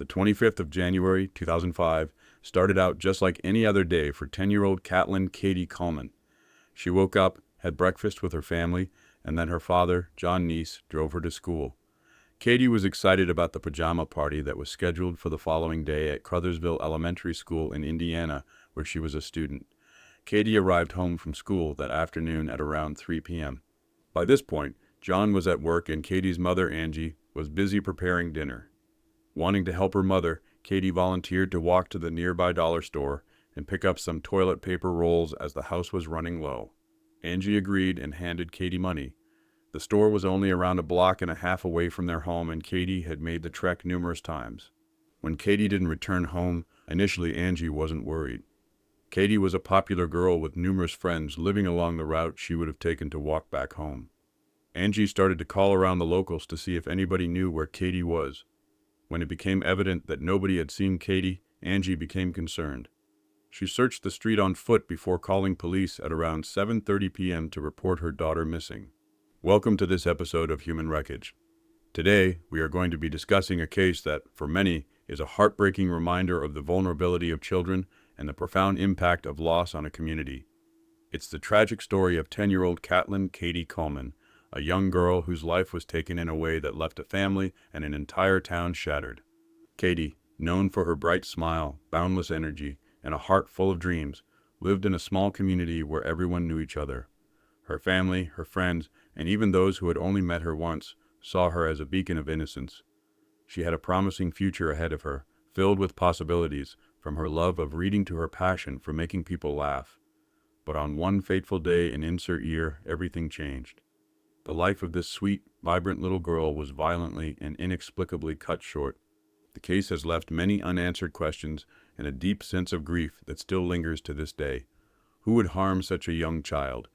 The 25th of January, 2005, started out just like any other day for 10-year-old Katlyn Katie Coleman. She woke up, had breakfast with her family, and then her father, John Neese, drove her to school. Katie was excited about the pajama party that was scheduled for the following day at Crothersville Elementary School in Indiana, where she was a student. Katie arrived home from school that afternoon at around 3 p.m. By this point, John was at work and Katie's mother, Angie, was busy preparing dinner. Wanting to help her mother, Katie volunteered to walk to the nearby dollar store and pick up some toilet paper rolls as the house was running low. Angie agreed and handed Katie money. The store was only around a block and a half away from their home, and Katie had made the trek numerous times. When Katie didn't return home, initially Angie wasn't worried. Katie was a popular girl with numerous friends living along the route she would have taken to walk back home. Angie started to call around the locals to see if anybody knew where Katie was. When it became evident that nobody had seen Katie, Angie became concerned. She searched the street on foot before calling police at around 7:30 p.m. to report her daughter missing. Welcome to this episode of Human Wreckage. Today, we are going to be discussing a case that, for many, is a heartbreaking reminder of the vulnerability of children and the profound impact of loss on a community. It's the tragic story of 10-year-old Katlyn Katie Coleman, a young girl whose life was taken in a way that left a family and an entire town shattered. Katie, known for her bright smile, boundless energy, and a heart full of dreams, lived in a small community where everyone knew each other. Her family, her friends, and even those who had only met her once, saw her as a beacon of innocence. She had a promising future ahead of her, filled with possibilities, from her love of reading to her passion for making people laugh. But on one fateful day in insert year, everything changed. The life of this sweet, vibrant little girl was violently and inexplicably cut short. The case has left many unanswered questions and a deep sense of grief that still lingers to this day. Who would harm such a young child?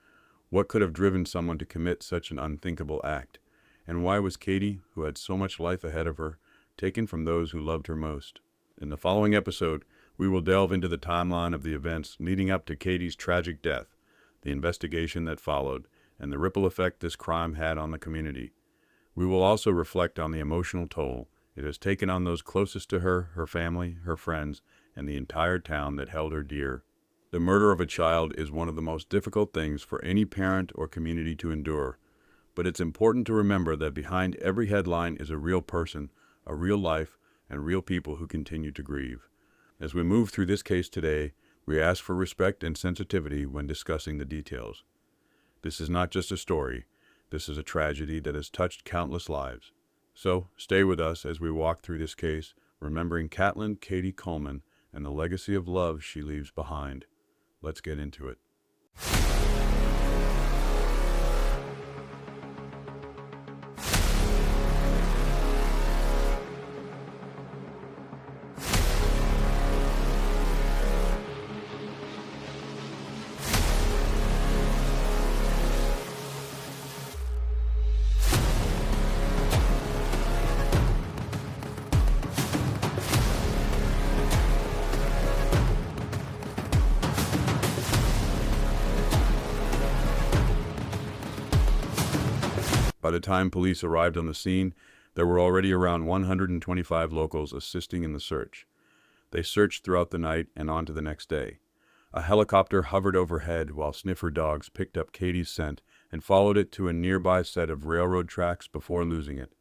What could have driven someone to commit such an unthinkable act? And why was Katie, who had so much life ahead of her, taken from those who loved her most? In the following episode, we will delve into the timeline of the events leading up to Katie's tragic death, the investigation that followed, and the ripple effect this crime had on the community. We will also reflect on the emotional toll it has taken on those closest to her, her family, her friends, and the entire town that held her dear. The murder of a child is one of the most difficult things for any parent or community to endure, but it's important to remember that behind every headline is a real person, a real life, and real people who continue to grieve. As we move through this case today, we ask for respect and sensitivity when discussing the details. This is not just a story. This is a tragedy that has touched countless lives. So, stay with us as we walk through this case, remembering Katlyn Katie Coleman and the legacy of love she leaves behind. Let's get into it. By the time police arrived on the scene, there were already around 125 locals assisting in the search. They searched throughout the night and on to the next day. A helicopter hovered overhead while sniffer dogs picked up Katie's scent and followed it to a nearby set of railroad tracks before losing it.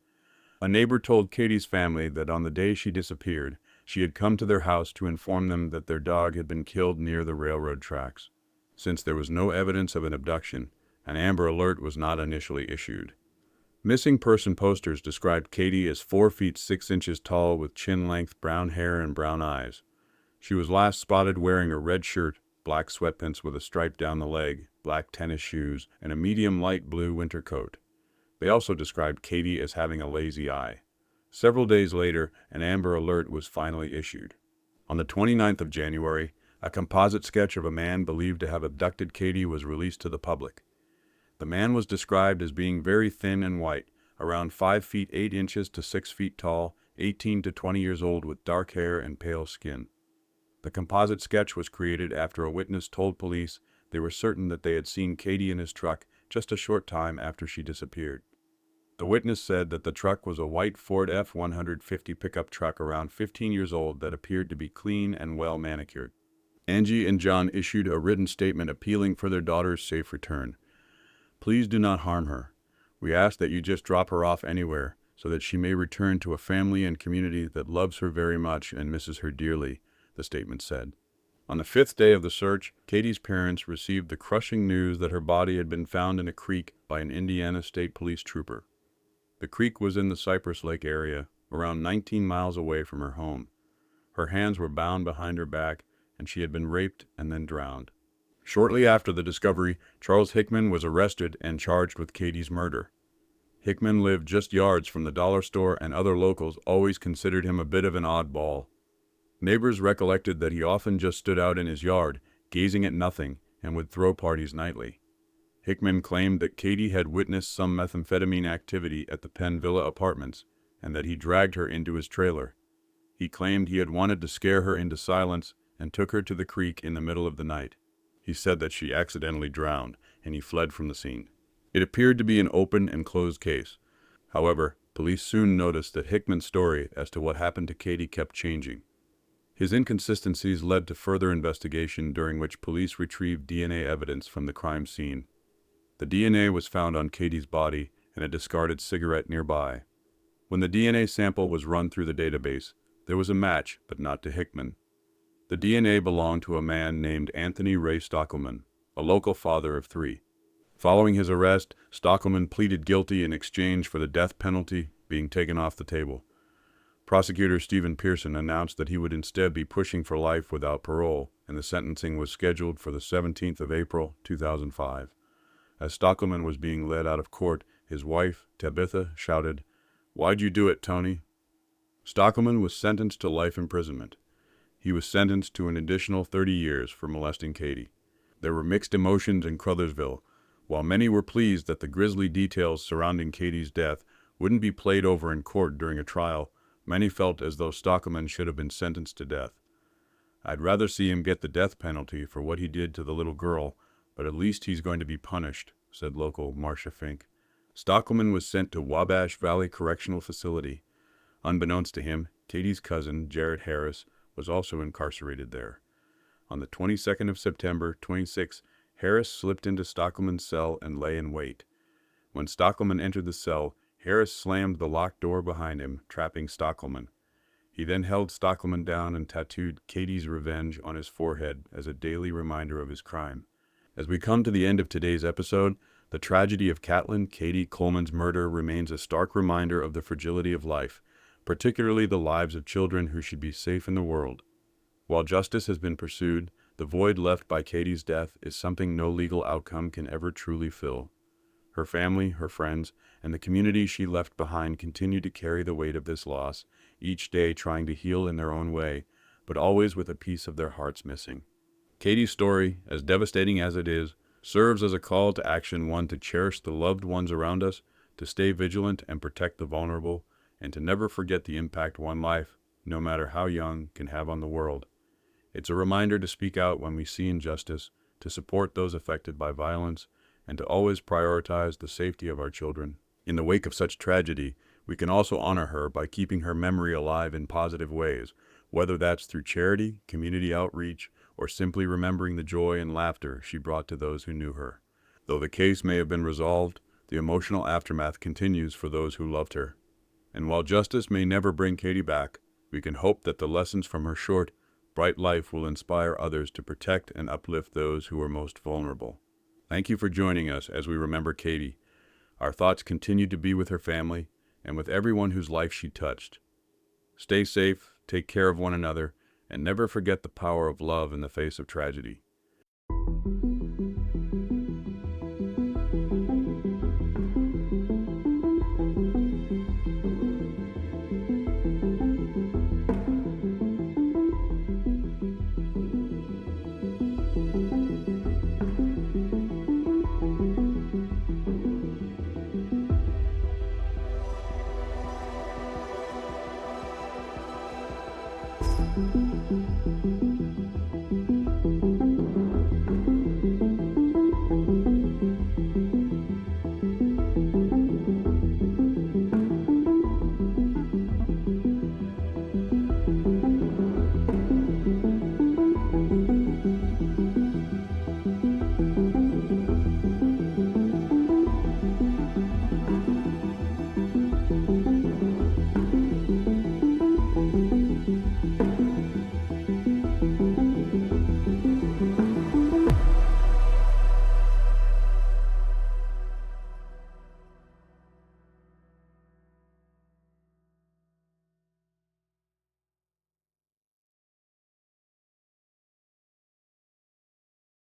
A neighbor told Katie's family that on the day she disappeared, she had come to their house to inform them that their dog had been killed near the railroad tracks. Since there was no evidence of an abduction, an Amber Alert was not initially issued. Missing person posters described Katie as 4 feet 6 inches tall with chin-length brown hair and brown eyes. She was last spotted wearing a red shirt, black sweatpants with a stripe down the leg, black tennis shoes, and a medium light blue winter coat. They also described Katie as having a lazy eye. Several days later, an Amber Alert was finally issued. On the 29th of January, a composite sketch of a man believed to have abducted Katie was released to the public. The man was described as being very thin and white, around 5 feet 8 inches to 6 feet tall, 18 to 20 years old with dark hair and pale skin. The composite sketch was created after a witness told police they were certain that they had seen Katie in his truck just a short time after she disappeared. The witness said that the truck was a white Ford F-150 pickup truck around 15 years old that appeared to be clean and well manicured. Angie and John issued a written statement appealing for their daughter's safe return. "Please do not harm her. We ask that you just drop her off anywhere so that she may return to a family and community that loves her very much and misses her dearly," the statement said. On the fifth day of the search, Katie's parents received the crushing news that her body had been found in a creek by an Indiana State Police trooper. The creek was in the Cypress Lake area, around 19 miles away from her home. Her hands were bound behind her back, and she had been raped and then drowned. Shortly after the discovery, Charles Hickman was arrested and charged with Katie's murder. Hickman lived just yards from the dollar store, and other locals always considered him a bit of an oddball. Neighbors recollected that he often just stood out in his yard, gazing at nothing, and would throw parties nightly. Hickman claimed that Katie had witnessed some methamphetamine activity at the Penn Villa apartments, and that he dragged her into his trailer. He claimed he had wanted to scare her into silence and took her to the creek in the middle of the night. He said that she accidentally drowned, and he fled from the scene. It appeared to be an open and closed case. However, police soon noticed that Hickman's story as to what happened to Katie kept changing. His inconsistencies led to further investigation, during which police retrieved DNA evidence from the crime scene. The DNA was found on Katie's body and a discarded cigarette nearby. When the DNA sample was run through the database, there was a match, but not to Hickman. The DNA belonged to a man named Anthony Ray Stockelman, a local father of 3. Following his arrest, Stockelman pleaded guilty in exchange for the death penalty being taken off the table. Prosecutor Stephen Pearson announced that he would instead be pushing for life without parole, and the sentencing was scheduled for the 17th of April, 2005. As Stockelman was being led out of court, his wife, Tabitha, shouted, "Why'd you do it, Tony?" Stockelman was sentenced to life imprisonment. He was sentenced to an additional 30 years for molesting Katie. There were mixed emotions in Crothersville. While many were pleased that the grisly details surrounding Katie's death wouldn't be played over in court during a trial, many felt as though Stockelman should have been sentenced to death. "I'd rather see him get the death penalty for what he did to the little girl, but at least he's going to be punished," said local Marcia Fink. Stockelman was sent to Wabash Valley Correctional Facility. Unbeknownst to him, Katie's cousin, Jared Harris, was also incarcerated there. On the 22nd of September, 26, Harris slipped into Stockelman's cell and lay in wait. When Stockelman entered the cell, Harris slammed the locked door behind him, trapping Stockelman. He then held Stockelman down and tattooed Katie's revenge on his forehead as a daily reminder of his crime. As we come to the end of today's episode, the tragedy of Katlyn Katie Coleman's murder remains a stark reminder of the fragility of life, particularly the lives of children who should be safe in the world. While justice has been pursued, the void left by Katie's death is something no legal outcome can ever truly fill. Her family, her friends, and the community she left behind continue to carry the weight of this loss, each day trying to heal in their own way, but always with a piece of their hearts missing. Katie's story, as devastating as it is, serves as a call to action, one to cherish the loved ones around us, to stay vigilant and protect the vulnerable, and to never forget the impact one life, no matter how young, can have on the world. It's a reminder to speak out when we see injustice, to support those affected by violence, and to always prioritize the safety of our children. In the wake of such tragedy, we can also honor her by keeping her memory alive in positive ways, whether that's through charity, community outreach, or simply remembering the joy and laughter she brought to those who knew her. Though the case may have been resolved, the emotional aftermath continues for those who loved her. And while justice may never bring Katie back, we can hope that the lessons from her short, bright life will inspire others to protect and uplift those who are most vulnerable. Thank you for joining us as we remember Katie. Our thoughts continue to be with her family and with everyone whose life she touched. Stay safe, take care of one another, and never forget the power of love in the face of tragedy.